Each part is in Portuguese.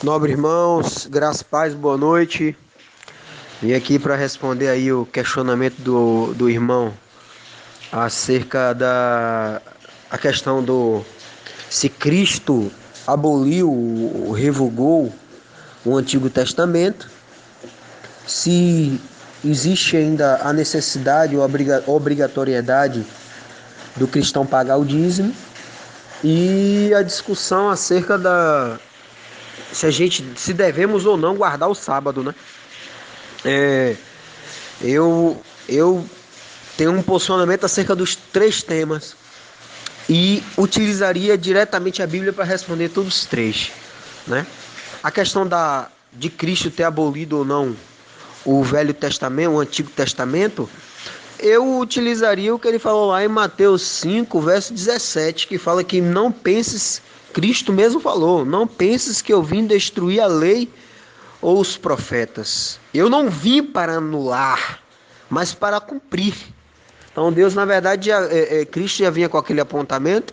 Nobre irmãos, graças, paz, boa noite. Vim aqui para responder aí o questionamento do irmão acerca da a questão do se Cristo aboliu ou revogou o Antigo Testamento, se existe ainda a necessidade ou obrigatoriedade do cristão pagar o dízimo e a discussão acerca da se devemos ou não guardar o sábado, né? É, eu tenho um posicionamento acerca dos três temas e utilizaria diretamente a Bíblia para responder todos os três, né? A questão de Cristo ter abolido ou não o Velho Testamento, o Antigo Testamento, eu utilizaria o que ele falou lá em Mateus 5, verso 17, que fala que não penses, Cristo mesmo falou, não penses que eu vim destruir a lei ou os profetas. Eu não vim para anular, mas para cumprir. Então Deus, na verdade, Cristo já vinha com aquele apontamento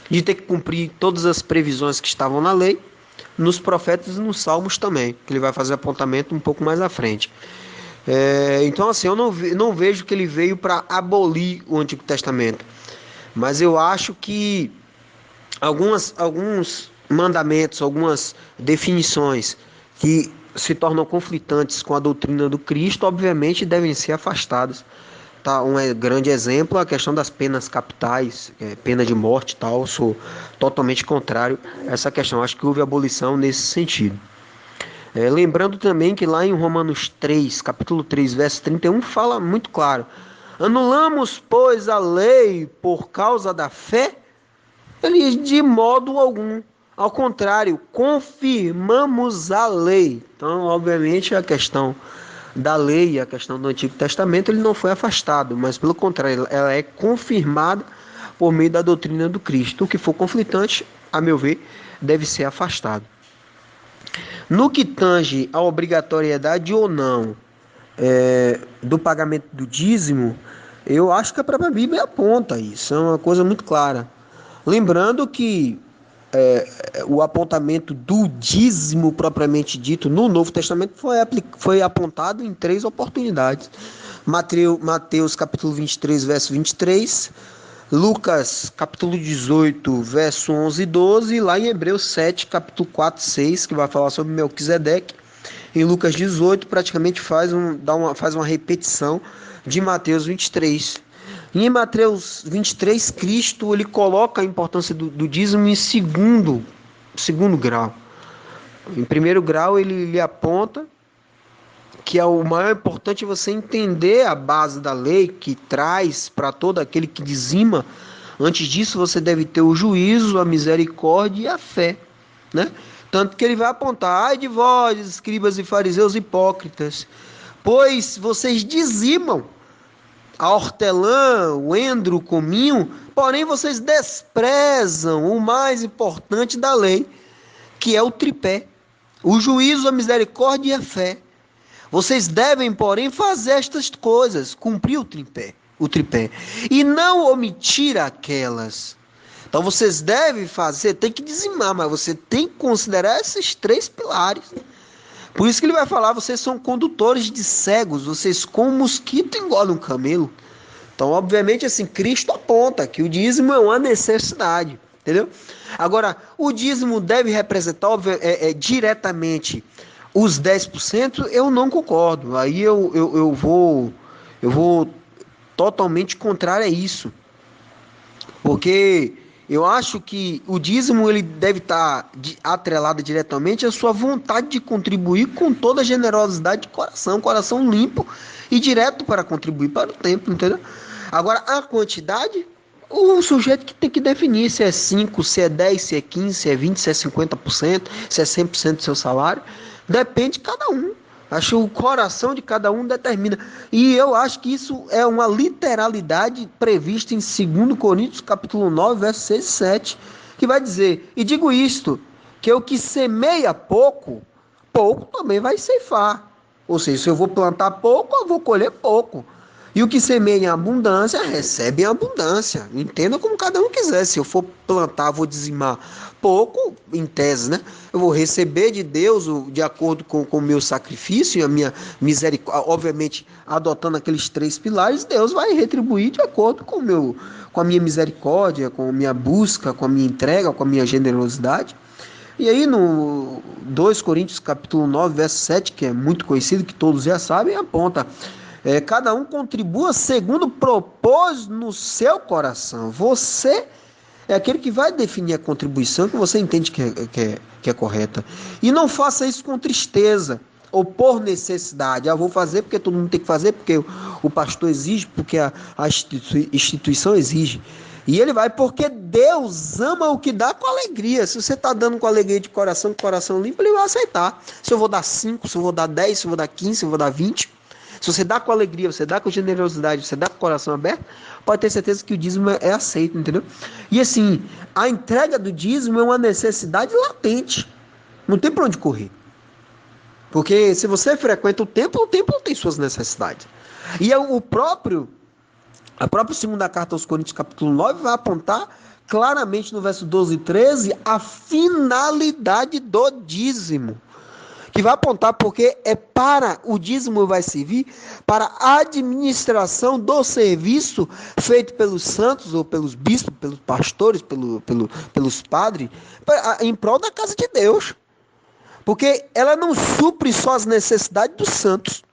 de ter que cumprir todas as previsões que estavam na lei, nos profetas e nos salmos também, que ele vai fazer apontamento um pouco mais à frente. Então assim, eu não vejo que ele veio para abolir o Antigo Testamento, mas eu acho que alguns mandamentos, algumas definições que se tornam conflitantes com a doutrina do Cristo, obviamente devem ser afastadas. Tá, grande exemplo a questão das penas capitais, pena de morte e tal. Eu sou totalmente contrário a essa questão. Acho que houve abolição nesse sentido. Lembrando também que lá em Romanos 3, capítulo 3, verso 31, fala muito claro: anulamos, pois, a lei por causa da fé? Ele diz de modo algum. Ao contrário, confirmamos a lei. Então, obviamente, a questão da lei, a questão do Antigo Testamento, ele não foi afastado, mas pelo contrário, ela é confirmada por meio da doutrina do Cristo. O que for conflitante, a meu ver, deve ser afastado. No que tange a obrigatoriedade ou não do pagamento do dízimo, eu acho que a própria Bíblia aponta isso, é uma coisa muito clara. Lembrando que o apontamento do dízimo propriamente dito no Novo Testamento foi apontado em três oportunidades. Mateus capítulo 23, verso 23, Lucas capítulo 18, verso 11 e 12, e lá em Hebreus 7, capítulo 4 e 6, que vai falar sobre Melquisedeque. Em Lucas 18, praticamente faz uma repetição de Mateus 23. E em Mateus 23, Cristo ele coloca a importância do dízimo em segundo grau. Em primeiro grau, ele lhe aponta que o maior importante é você entender a base da lei que traz para todo aquele que dizima. Antes disso, você deve ter o juízo, a misericórdia e a fé, né? Tanto que ele vai apontar: ai de vós, escribas e fariseus hipócritas, pois vocês dizimam a hortelã, o endro, o cominho, porém vocês desprezam o mais importante da lei, que é o tripé: o juízo, a misericórdia e a fé. Vocês devem, porém, fazer estas coisas, cumprir o tripé, e não omitir aquelas. Então vocês devem fazer, tem que dizimar, mas você tem que considerar esses três pilares. Por isso que ele vai falar: vocês são condutores de cegos, vocês com um mosquito engolem um camelo. Então, obviamente, assim, Cristo aponta que o dízimo é uma necessidade, entendeu? Agora, o dízimo deve representar diretamente os 10%, eu não concordo. Aí eu vou totalmente contrário a isso. Porque eu acho que o dízimo ele deve estar atrelado diretamente à sua vontade de contribuir com toda a generosidade de coração limpo e direto para contribuir para o templo, entendeu? Agora, a quantidade, o sujeito que tem que definir se é 5, se é 10, se é 15, se é 20, se é 50%, se é 100% do seu salário. Depende de cada um. Acho que o coração de cada um determina. E eu acho que isso é uma literalidade prevista em 2 Coríntios, capítulo 9, versos 6 e 7, que vai dizer: e digo isto, que o que semeia pouco, pouco também vai ceifar. Ou seja, se eu vou plantar pouco, eu vou colher pouco. E o que semeia em abundância, recebe em abundância. Entenda como cada um quiser. Se eu for plantar, vou dizimar pouco, em tese, né? Eu vou receber de Deus, de acordo com o meu sacrifício e a minha misericórdia, obviamente adotando aqueles 3 pilares, Deus vai retribuir de acordo com a minha misericórdia, com a minha busca, com a minha entrega, com a minha generosidade. E aí no 2 Coríntios capítulo 9, verso 7, que é muito conhecido, que todos já sabem, aponta: cada um contribua segundo propôs no seu coração. Você é aquele que vai definir a contribuição que você entende que é correta. E não faça isso com tristeza ou por necessidade. Vou fazer porque todo mundo tem que fazer, porque o pastor exige, porque a instituição exige. E ele vai porque Deus ama o que dá com alegria. Se você está dando com alegria de coração, com coração limpo, ele vai aceitar. Se eu vou dar 5, se eu vou dar 10, se eu vou dar 15, se eu vou dar 20... Se você dá com alegria, você dá com generosidade, você dá com o coração aberto, pode ter certeza que o dízimo é aceito, entendeu? E assim, a entrega do dízimo é uma necessidade latente. Não tem para onde correr. Porque se você frequenta o templo tem suas necessidades. E a própria segunda carta aos Coríntios, capítulo 9, vai apontar claramente no verso 12 e 13 a finalidade do dízimo. Que vai apontar porque o dízimo vai servir para a administração do serviço feito pelos santos, ou pelos bispos, pelos pastores, pelos padres, em prol da casa de Deus. Porque ela não supre só as necessidades dos santos,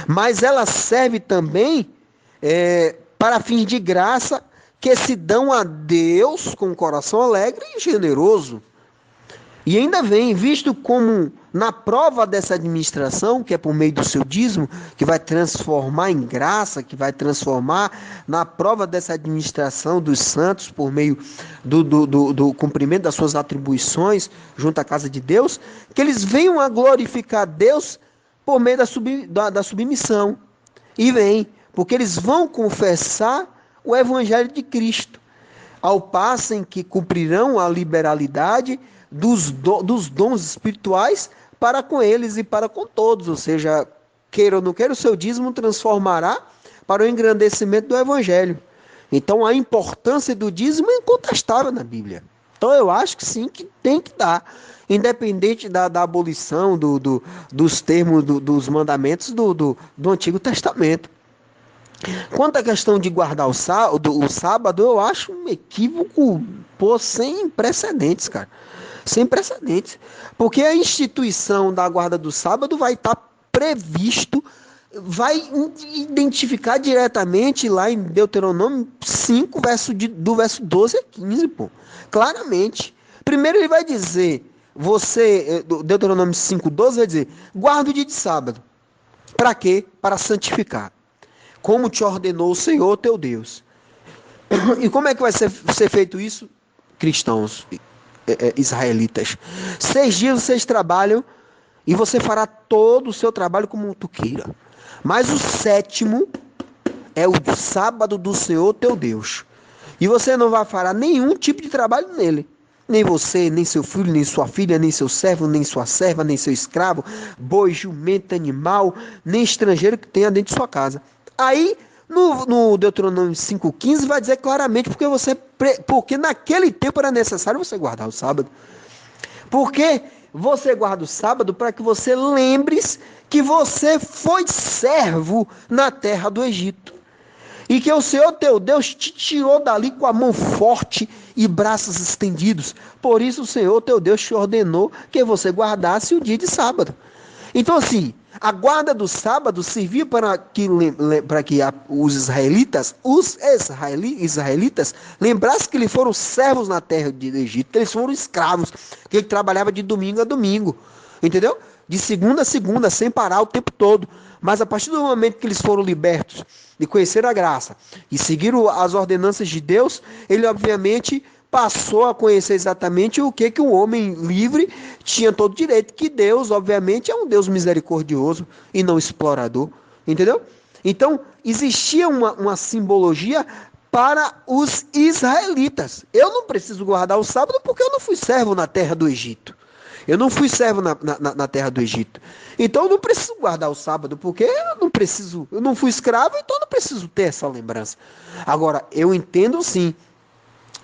mas ela serve também para fins de graça que se dão a Deus com um coração alegre e generoso. E ainda vem, visto como na prova dessa administração, que é por meio do seu dízimo, que vai transformar em graça, que vai transformar na prova dessa administração dos santos, por meio do cumprimento das suas atribuições junto à casa de Deus, que eles venham a glorificar Deus por meio da submissão. E vem, porque eles vão confessar o evangelho de Cristo, ao passo em que cumprirão a liberalidade dos dons espirituais para com eles e para com todos, ou seja, queira ou não queira, o seu dízimo transformará para o engrandecimento do evangelho. Então a importância do dízimo é incontestável na Bíblia. Então eu acho que sim, que tem que dar, independente da abolição dos termos dos mandamentos do Antigo Testamento. Quanto à questão de guardar o sábado, eu acho um equívoco sem precedentes, cara. Sem precedentes. Porque a instituição da guarda do sábado vai estar previsto, vai identificar diretamente lá em Deuteronômio 5, do verso 12 a 15, pô. Claramente. Primeiro ele vai dizer, Deuteronômio 5, 12 vai dizer, guarda o dia de sábado. Para quê? Para santificar. Como te ordenou o Senhor teu Deus. E como é que vai ser feito isso? Cristãos, israelitas. 6 dias vocês trabalham e você fará todo o seu trabalho como tu queira. Mas o 7º é o sábado do Senhor teu Deus. E você não vai fará nenhum tipo de trabalho nele. Nem você, nem seu filho, nem sua filha, nem seu servo, nem sua serva, nem seu escravo, boi, jumento, animal, nem estrangeiro que tenha dentro de sua casa. Aí, no Deuteronômio 5,15 vai dizer claramente porque naquele tempo era necessário você guardar o sábado. Porque você guarda o sábado para que você lembre-se que você foi servo na terra do Egito. E que o Senhor teu Deus te tirou dali com a mão forte e braços estendidos. Por isso o Senhor teu Deus te ordenou que você guardasse o dia de sábado. Então assim, a guarda do sábado servia para que os israelitas lembrassem que eles foram servos na terra do Egito, que eles foram escravos, que ele trabalhava de domingo a domingo, entendeu? De segunda a segunda, sem parar o tempo todo. Mas a partir do momento que eles foram libertos de conhecer a graça e seguiram as ordenanças de Deus, ele obviamente passou a conhecer exatamente o que o homem livre tinha todo direito, que Deus, obviamente, é um Deus misericordioso e não explorador, entendeu? Então, existia uma simbologia para os israelitas. Eu não preciso guardar o sábado porque eu não fui servo na terra do Egito. Eu não fui servo na terra do Egito. Então eu não preciso guardar o sábado, porque eu não fui escravo, então eu não preciso ter essa lembrança. Agora, eu entendo sim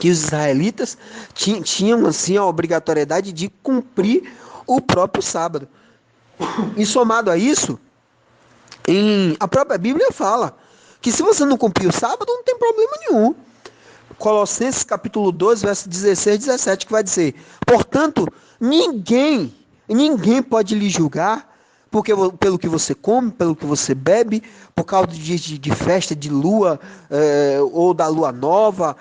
que os israelitas tinham assim a obrigatoriedade de cumprir o próprio sábado. E somado a isso, a própria Bíblia fala que se você não cumprir o sábado, não tem problema nenhum. Colossenses capítulo 12, verso 16 e 17, que vai dizer: portanto, ninguém pode lhe julgar pelo que você come, pelo que você bebe, por causa de dias de festa de lua, ou da lua nova,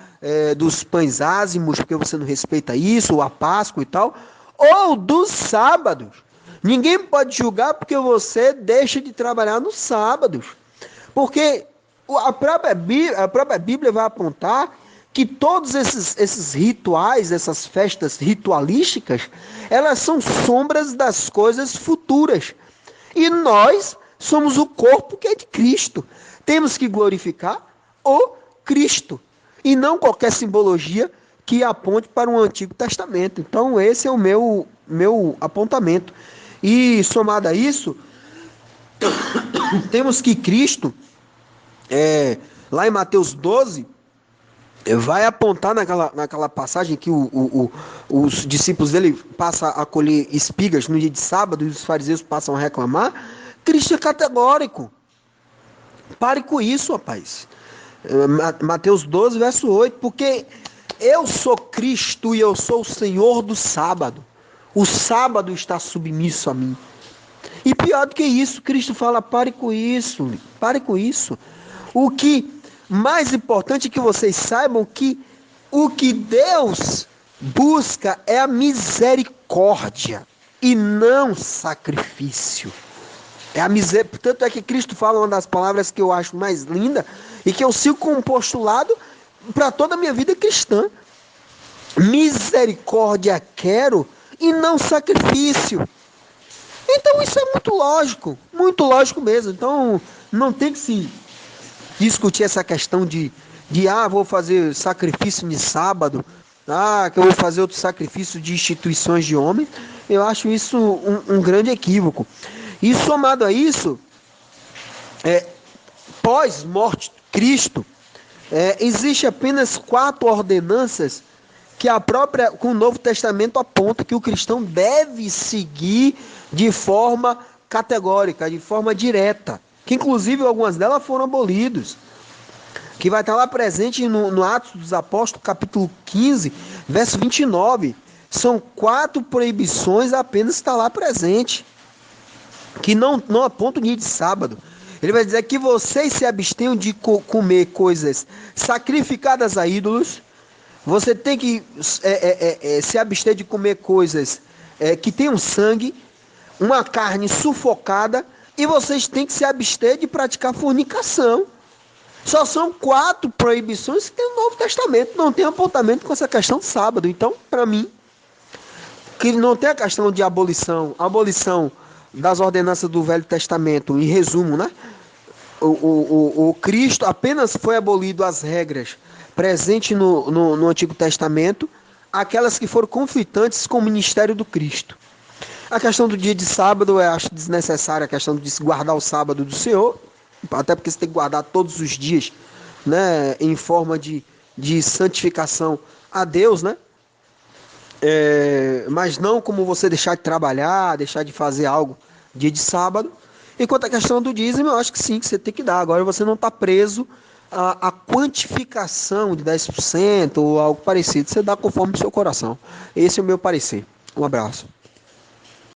dos pães ázimos, porque você não respeita isso, ou a Páscoa e tal, ou dos sábados. Ninguém pode julgar porque você deixa de trabalhar nos sábados. Porque a própria Bíblia vai apontar que todos esses rituais, essas festas ritualísticas, elas são sombras das coisas futuras. E nós somos o corpo que é de Cristo. Temos que glorificar o Cristo. E não qualquer simbologia que aponte para um Antigo Testamento. Então esse é o meu apontamento. E somado a isso, temos que Cristo, lá em Mateus 12, vai apontar naquela passagem que os discípulos dele passam a colher espigas no dia de sábado e os fariseus passam a reclamar. Cristo é categórico. Pare com isso, rapaz. Mateus 12, verso 8. Porque eu sou Cristo e eu sou o Senhor do sábado. O sábado está submisso a mim. E pior do que isso, Cristo fala: pare com isso. Pare com isso. O que mais importante é que vocês saibam que o que Deus busca é a misericórdia e não sacrifício. Tanto é que Cristo fala uma das palavras que eu acho mais linda e que eu sigo como postulado para toda a minha vida cristã. Misericórdia quero e não sacrifício. Então isso é muito lógico mesmo. Então não tem que se discutir essa questão de vou fazer sacrifício de sábado, que eu vou fazer outro sacrifício de instituições de homens. Eu acho isso um grande equívoco. E somado a isso, pós-morte de Cristo, existe apenas 4 ordenanças que com o Novo Testamento aponta que o cristão deve seguir de forma categórica, de forma direta, que inclusive algumas delas foram abolidas, que vai estar lá presente no Atos dos Apóstolos, capítulo 15, verso 29. São 4 proibições apenas que está lá presente, que não apontam o dia de sábado. Ele vai dizer que vocês se abstenham de comer coisas sacrificadas a ídolos. Você tem que se abster de comer coisas que tenham sangue, uma carne sufocada, e vocês têm que se abster de praticar fornicação. Só são 4 proibições que tem no Novo Testamento. Não tem apontamento com essa questão de sábado. Então, para mim, que não tem a questão de abolição das ordenanças do Velho Testamento, em resumo, né? O Cristo apenas foi abolido as regras presentes no Antigo Testamento, aquelas que foram conflitantes com o ministério do Cristo. A questão do dia de sábado, eu acho desnecessária a questão de se guardar o sábado do Senhor, até porque você tem que guardar todos os dias, né, em forma de santificação a Deus, né? Mas não como você deixar de trabalhar, deixar de fazer algo dia de sábado. Enquanto a questão do dízimo, eu acho que sim, que você tem que dar. Agora você não está preso à quantificação de 10% ou algo parecido. Você dá conforme o seu coração. Esse é o meu parecer. Um abraço.